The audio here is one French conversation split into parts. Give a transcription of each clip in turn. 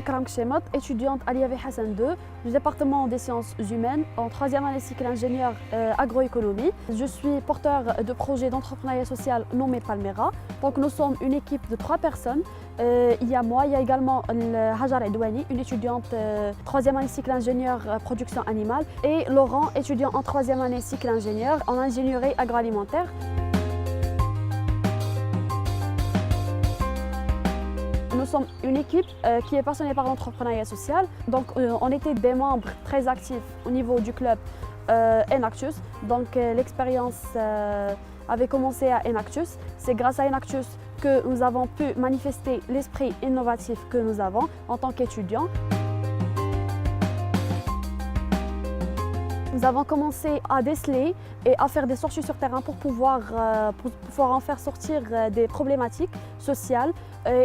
Ikram Kchemat, étudiante à l'IAV Hassan II du département des sciences humaines en 3e année cycle ingénieur agroéconomie. Je suis porteur de projet d'entrepreneuriat social nommé Palmera. Donc nous sommes une équipe de 3 personnes. Il y a moi, il y a également Hajar Edouani, une étudiante 3e année cycle ingénieur production animale, et Laurent, étudiant en 3e année cycle ingénieur en ingénierie agroalimentaire. Nous sommes une équipe qui est passionnée par l'entrepreneuriat social. Donc on était des membres très actifs au niveau du club Enactus. Donc l'expérience avait commencé à Enactus. C'est grâce à Enactus que nous avons pu manifester l'esprit innovatif que nous avons en tant qu'étudiants. Nous avons commencé à déceler et à faire des sorties sur terrain pour pouvoir en faire sortir des problématiques sociales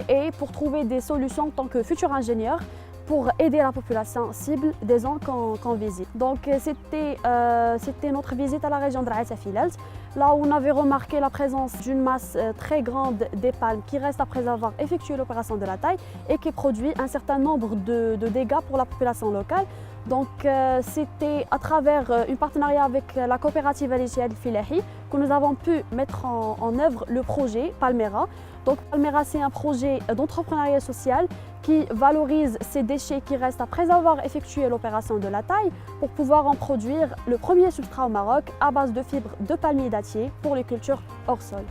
et pour trouver des solutions en tant que futur ingénieur pour aider la population cible des zones qu'on visite. Donc c'était notre visite à la région de Raït Filelt, là où on avait remarqué la présence d'une masse très grande des palmes qui restent après avoir effectué l'opération de la taille et qui produit un certain nombre de dégâts pour la population locale. Donc c'était à travers un partenariat avec la coopérative Al Filahi que nous avons pu mettre en œuvre le projet Palmera. Donc Palmera, c'est un projet d'entrepreneuriat social qui valorise ces déchets qui restent après avoir effectué l'opération de la taille pour pouvoir en produire le premier substrat au Maroc à base de fibres de palmier dattier pour les cultures hors sol.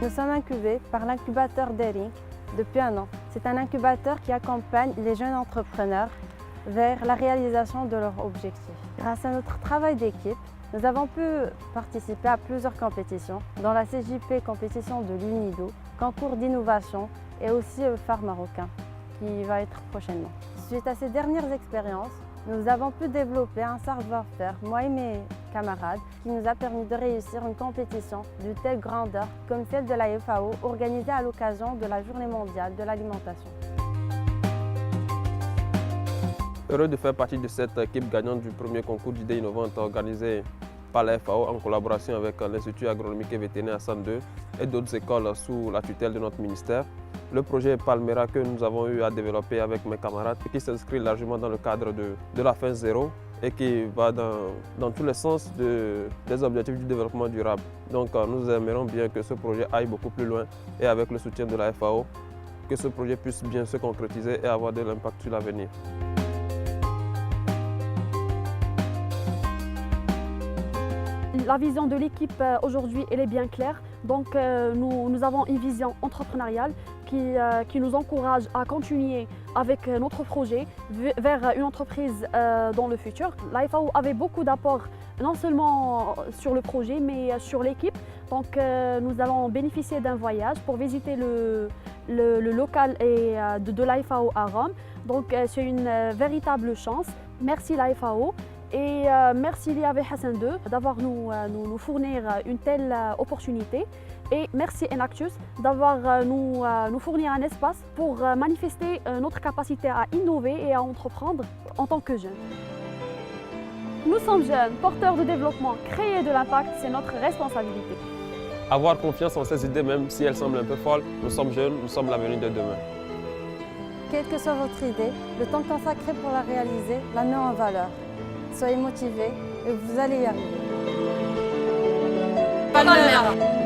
Nous sommes incubés par l'incubateur Daring depuis un an. C'est un incubateur qui accompagne les jeunes entrepreneurs vers la réalisation de leurs objectifs. Grâce à notre travail d'équipe, nous avons pu participer à plusieurs compétitions, dont la CJP compétition de l'UNIDO, concours d'innovation et aussi le phare marocain qui va être prochainement. Suite à ces dernières expériences, nous avons pu développer un savoir-faire, moi et mes camarades, qui nous a permis de réussir une compétition de telle grandeur comme celle de la FAO organisée à l'occasion de la Journée mondiale de l'alimentation. Heureux de faire partie de cette équipe gagnante du premier concours d'idées innovantes organisé par la FAO en collaboration avec l'Institut agronomique et vétérinaire Hassan II et d'autres écoles sous la tutelle de notre ministère. Le projet Palmera que nous avons eu à développer avec mes camarades et qui s'inscrit largement dans le cadre de la fin zéro et qui va dans tous les sens des objectifs du développement durable. Donc nous aimerions bien que ce projet aille beaucoup plus loin et avec le soutien de la FAO, que ce projet puisse bien se concrétiser et avoir de l'impact sur l'avenir. La vision de l'équipe aujourd'hui, elle est bien claire. Donc nous avons une vision entrepreneuriale qui nous encourage à continuer avec notre projet vers une entreprise dans le futur. La FAO avait beaucoup d'apports, non seulement sur le projet, mais sur l'équipe. Donc nous allons bénéficier d'un voyage pour visiter le local de la FAO à Rome. Donc c'est une véritable chance. Merci la FAO. Et merci l'IAV Hassan II d'avoir nous fournir une telle opportunité. Et merci Enactus d'avoir nous fournir un espace pour manifester notre capacité à innover et à entreprendre en tant que jeunes. Nous sommes jeunes, porteurs de développement, créer de l'impact, c'est notre responsabilité. Avoir confiance en ses idées, même si elles semblent un peu folles, nous sommes jeunes, nous sommes l'avenir de demain. Quelle que soit votre idée, le temps consacré pour la réaliser la met en valeur. Soyez motivés et vous allez y arriver. Palmera.